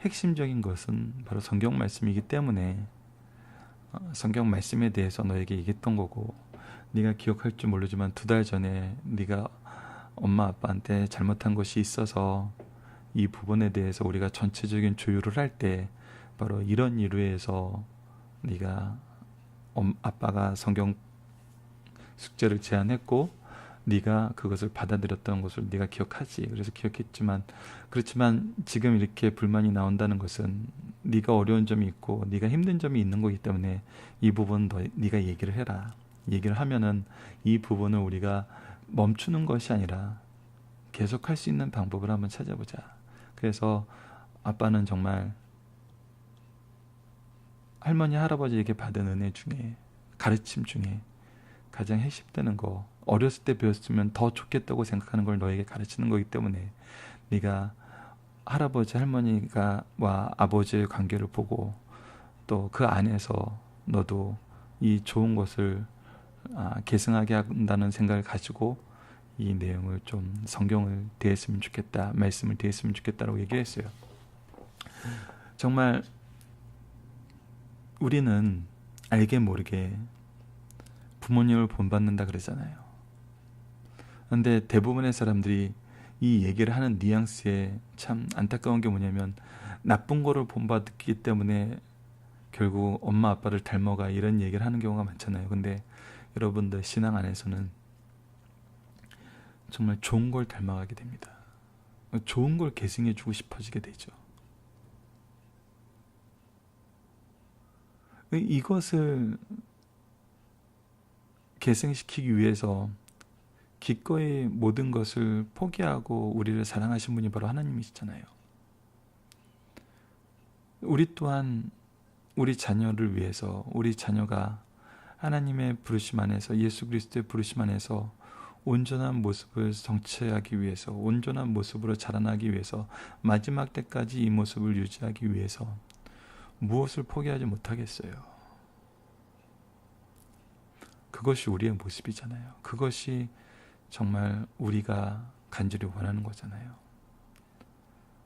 핵심적인 것은 바로 성경 말씀이기 때문에 성경 말씀에 대해서 너에게 얘기했던 거고, 네가 기억할 줄 모르지만 2달 전에 네가 엄마 아빠한테 잘못한 것이 있어서 이 부분에 대해서 우리가 전체적인 조율을 할 때 바로 이런 이유에서 네가 아빠가 성경 숙제를 제안했고 네가 그것을 받아들였던 것을 네가 기억하지. 그래서 기억했지만, 그렇지만 지금 이렇게 불만이 나온다는 것은 네가 어려운 점이 있고 네가 힘든 점이 있는 거기 때문에 이 부분 네가 얘기를 해라. 얘기를 하면은 이 부분을 우리가 멈추는 것이 아니라 계속할 수 있는 방법을 한번 찾아보자. 그래서 아빠는 정말 할머니 할아버지에게 받은 은혜 중에, 가르침 중에 가장 핵심되는 거, 어렸을 때 배웠으면 더 좋겠다고 생각하는 걸 너에게 가르치는 거기 때문에 네가 할아버지 할머니가 와 아버지의 관계를 보고 또 그 안에서 너도 이 좋은 것을 계승하게 한다는 생각을 가지고 이 내용을 좀 성경을 대했으면 좋겠다, 말씀을 대했으면 좋겠다라고 얘기했어요. 정말 우리는 알게 모르게 부모님을 본받는다 그러잖아요. 그런데 대부분의 사람들이 이 얘기를 하는 뉘앙스에 참 안타까운 게 뭐냐면, 나쁜 거를 본받기 때문에 결국 엄마 아빠를 닮아가, 이런 얘기를 하는 경우가 많잖아요. 근데 여러분들 신앙 안에서는 정말 좋은 걸 닮아가게 됩니다. 좋은 걸 계승해주고 싶어지게 되죠. 이것을 계승시키기 위해서 기꺼이 모든 것을 포기하고 우리를 사랑하신 분이 바로 하나님이시잖아요. 우리 또한 우리 자녀를 위해서, 우리 자녀가 하나님의 부르심 안에서, 예수 그리스도의 부르심 안에서 온전한 모습을 성취하기 위해서, 온전한 모습으로 자라나기 위해서, 마지막 때까지 이 모습을 유지하기 위해서 무엇을 포기하지 못하겠어요. 그것이 우리의 모습이잖아요. 그것이 정말 우리가 간절히 원하는 거잖아요.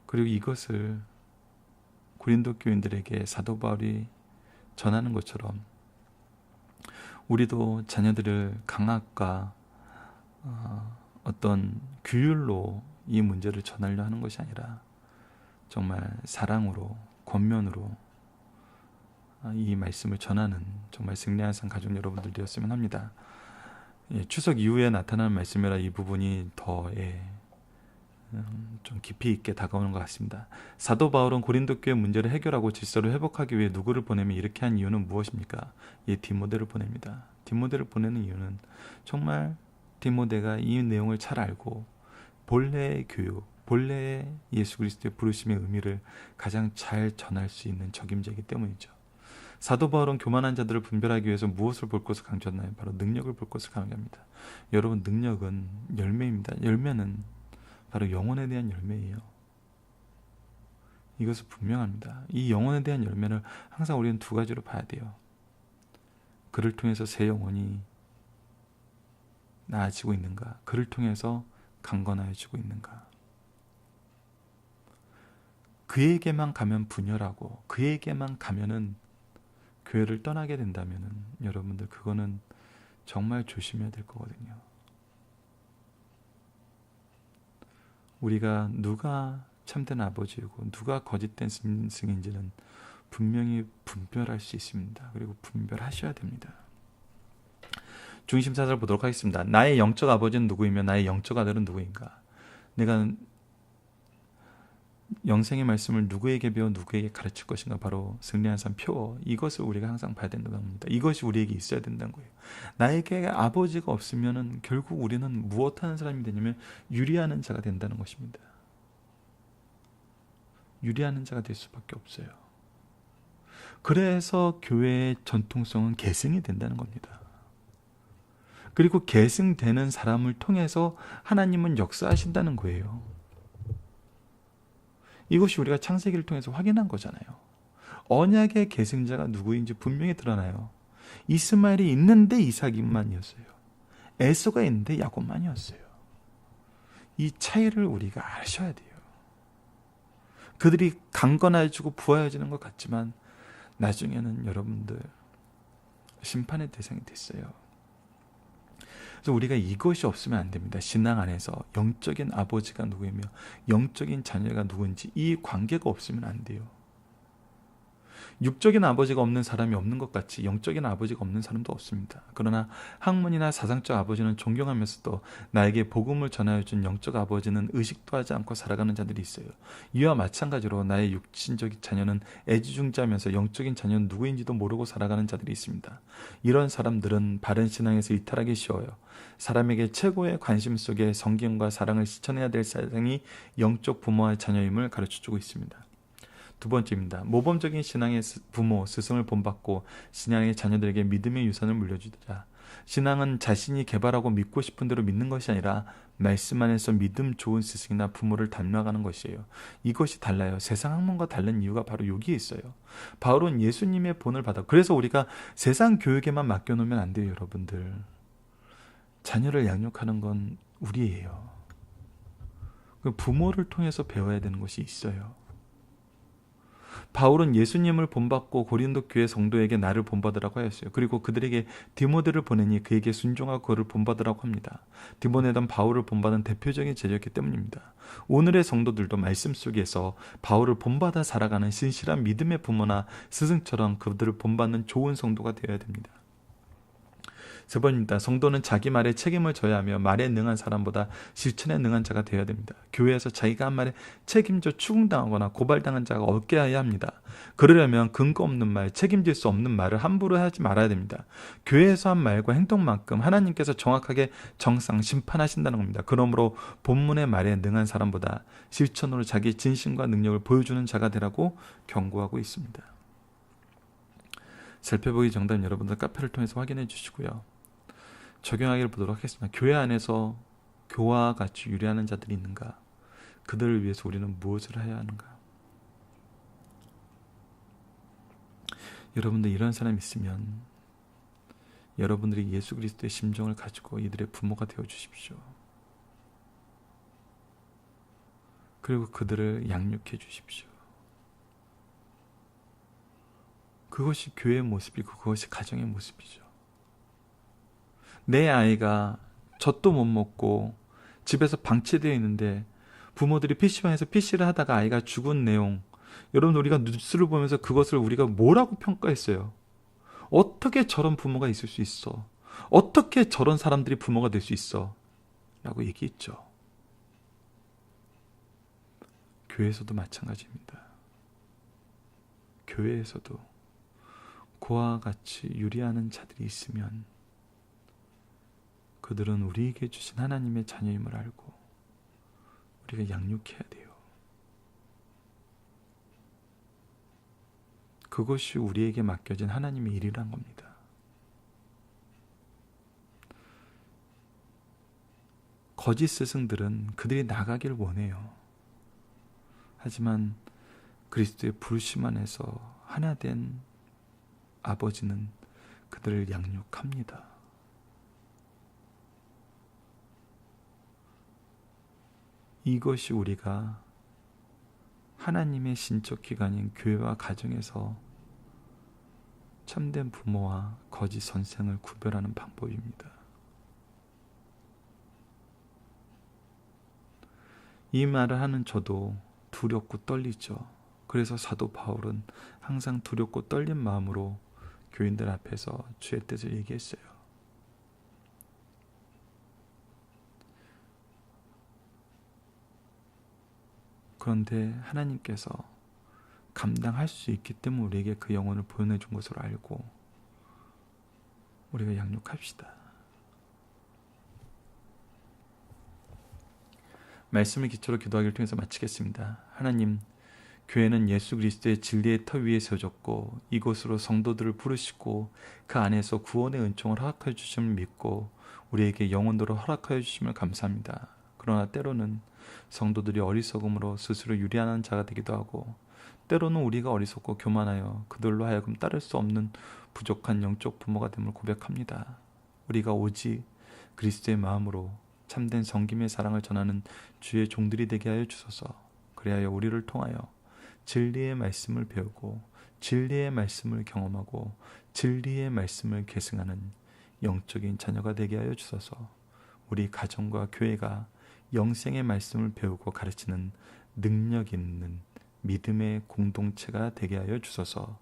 그리고 이것을 고린도 교인들에게 사도 바울이 전하는 것처럼 우리도 자녀들을 강압과 어떤 규율로 이 문제를 전하려 하는 것이 아니라 정말 사랑으로, 권면으로 이 말씀을 전하는 정말 승리한 삶 가족 여러분들 되었으면 합니다. 추석 이후에 나타나는 말씀이라 이 부분이 더 좀 깊이 있게 다가오는 것 같습니다. 사도 바울은 고린도 교회 문제를 해결하고 질서를 회복하기 위해 누구를 보내면 이렇게 한 이유는 무엇입니까? 디모데를 보냅니다. 디모데를 보내는 이유는 정말 디모데가 이 내용을 잘 알고 본래의 교육, 본래의 예수 그리스도의 부르심의 의미를 가장 잘 전할 수 있는 적임자이기 때문이죠. 사도 바울은 교만한 자들을 분별하기 위해서 무엇을 볼 것을 강조하나요? 바로 능력을 볼 것을 강조합니다. 여러분, 능력은 열매입니다. 열매는 바로 영혼에 대한 열매예요. 이것은 분명합니다. 이 영혼에 대한 열매를 항상 우리는 두 가지로 봐야 돼요. 그를 통해서 새 영혼이 나아지고 있는가? 그를 통해서 강건하여지고 있는가? 그에게만 가면 분열하고 그에게만 가면은 교회를 떠나게 된다면은 여러분들 그거는 정말 조심해야 될 거거든요. 우리가 누가 참된 아버지이고 누가 거짓된 스승인지는 분명히 분별할 수 있습니다. 그리고 분별하셔야 됩니다. 중심사를 보도록 하겠습니다. 나의 영적 아버지는 누구이며 나의 영적 아들은 누구인가? 내가 영생의 말씀을 누구에게 배워 누구에게 가르칠 것인가? 바로 승리한 삶 표. 이것을 우리가 항상 봐야 된다고 합니다. 이것이 우리에게 있어야 된다는 거예요. 나에게 아버지가 없으면 결국 우리는 무엇하는 사람이 되냐면 유리하는 자가 된다는 것입니다. 유리하는 자가 될 수밖에 없어요. 그래서 교회의 전통성은 계승이 된다는 겁니다. 그리고 계승되는 사람을 통해서 하나님은 역사하신다는 거예요. 이것이 우리가 창세기를 통해서 확인한 거잖아요. 언약의 계승자가 누구인지 분명히 드러나요. 이스마엘이 있는데 이삭만이었어요. 에서가 있는데 야곱만이었어요. 이 차이를 우리가 아셔야 돼요. 그들이 강건해지고 부하여지는 것 같지만 나중에는 여러분들 심판의 대상이 됐어요. 그래서 우리가 이것이 없으면 안 됩니다. 신앙 안에서 영적인 아버지가 누구이며 영적인 자녀가 누구인지 이 관계가 없으면 안 돼요. 육적인 아버지가 없는 사람이 없는 것 같이 영적인 아버지가 없는 사람도 없습니다. 그러나 학문이나 사상적 아버지는 존경하면서도 나에게 복음을 전하여 준 영적 아버지는 의식도 하지 않고 살아가는 자들이 있어요. 이와 마찬가지로 나의 육신적인 자녀는 애지중지하면서 영적인 자녀는 누구인지도 모르고 살아가는 자들이 있습니다. 이런 사람들은 바른 신앙에서 이탈하기 쉬워요. 사람에게 최고의 관심 속에 성경과 사랑을 실천해야 될 사상이 영적 부모와 자녀임을 가르쳐주고 있습니다. 두 번째입니다. 모범적인 신앙의 부모, 스승을 본받고 신앙의 자녀들에게 믿음의 유산을 물려주자. 신앙은 자신이 개발하고 믿고 싶은 대로 믿는 것이 아니라 말씀 안에서 믿음 좋은 스승이나 부모를 닮아가는 것이에요. 이것이 달라요. 세상 학문과 다른 이유가 바로 여기에 있어요. 바울은 예수님의 본을 받아. 그래서 우리가 세상 교육에만 맡겨놓으면 안 돼요, 여러분들. 자녀를 양육하는 건 우리예요. 부모를 통해서 배워야 되는 것이 있어요. 바울은 예수님을 본받고 고린도 교회 성도에게 나를 본받으라고 하였어요. 그리고 그들에게 디모데를 보내니 그에게 순종하고 그를 본받으라고 합니다. 디모데는 바울을 본받은 대표적인 제자였기 때문입니다. 오늘의 성도들도 말씀 속에서 바울을 본받아 살아가는 신실한 믿음의 부모나 스승처럼 그들을 본받는 좋은 성도가 되어야 됩니다. 세 번입니다. 성도는 자기 말에 책임을 져야 하며 말에 능한 사람보다 실천에 능한 자가 되어야 됩니다. 교회에서 자기가 한 말에 책임져 추궁당하거나 고발당한 자가 없게 해야 합니다. 그러려면 근거 없는 말, 책임질 수 없는 말을 함부로 하지 말아야 됩니다. 교회에서 한 말과 행동만큼 하나님께서 정확하게 정상 심판하신다는 겁니다. 그러므로 본문의 말에 능한 사람보다 실천으로 자기의 진심과 능력을 보여주는 자가 되라고 경고하고 있습니다. 살펴보기 정답 여러분들 카페를 통해서 확인해 주시고요. 적용하기를 보도록 하겠습니다. 교회 안에서 교와 같이 유리하는 자들이 있는가? 그들을 위해서 우리는 무엇을 해야 하는가? 여러분들 이런 사람이 있으면 여러분들이 예수 그리스도의 심정을 가지고 이들의 부모가 되어 주십시오. 그리고 그들을 양육해 주십시오. 그것이 교회의 모습이고 그것이 가정의 모습이죠. 내 아이가 젖도 못 먹고 집에서 방치되어 있는데 부모들이 PC방에서 PC를 하다가 아이가 죽은 내용, 여러분 우리가 뉴스를 보면서 그것을 우리가 뭐라고 평가했어요? 어떻게 저런 부모가 있을 수 있어? 어떻게 저런 사람들이 부모가 될 수 있어? 라고 얘기했죠. 교회에서도 마찬가지입니다. 교회에서도 그와 같이 유리하는 자들이 있으면 그들은 우리에게 주신 하나님의 자녀임을 알고 우리가 양육해야 돼요. 그것이 우리에게 맡겨진 하나님의 일이란 겁니다. 거짓 스승들은 그들이 나가길 원해요. 하지만 그리스도의 부르심 안에서 하나 된 아버지는 그들을 양육합니다. 이것이 우리가 하나님의 신적 기관인 교회와 가정에서 참된 부모와 거짓 선생을 구별하는 방법입니다. 이 말을 하는 저도 두렵고 떨리죠. 그래서 사도 바울은 항상 두렵고 떨린 마음으로 교인들 앞에서 주의 뜻을 얘기했어요. 그런데 하나님께서 감당할 수 있기 때문에 우리에게 그 영혼을 보내준 것으로 알고 우리가 양육합시다. 말씀을 기초로 기도하기를 통해서 마치겠습니다. 하나님, 교회는 예수 그리스도의 진리의 터 위에 세워졌고 이곳으로 성도들을 부르시고 그 안에서 구원의 은총을 허락하여 주심을 믿고 우리에게 영원토록 허락하여 주심을 감사합니다. 그러나 때로는 성도들이 어리석음으로 스스로 유리한 자가 되기도 하고 때로는 우리가 어리석고 교만하여 그들로 하여금 따를 수 없는 부족한 영적 부모가 됨을 고백합니다. 우리가 오직 그리스도의 마음으로 참된 성김의 사랑을 전하는 주의 종들이 되게 하여 주소서. 그리하여 우리를 통하여 진리의 말씀을 배우고 진리의 말씀을 경험하고 진리의 말씀을 계승하는 영적인 자녀가 되게 하여 주소서. 우리 가정과 교회가 영생의 말씀을 배우고 가르치는 능력 있는 믿음의 공동체가 되게 하여 주소서.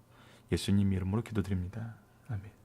예수님 이름으로 기도드립니다. 아멘.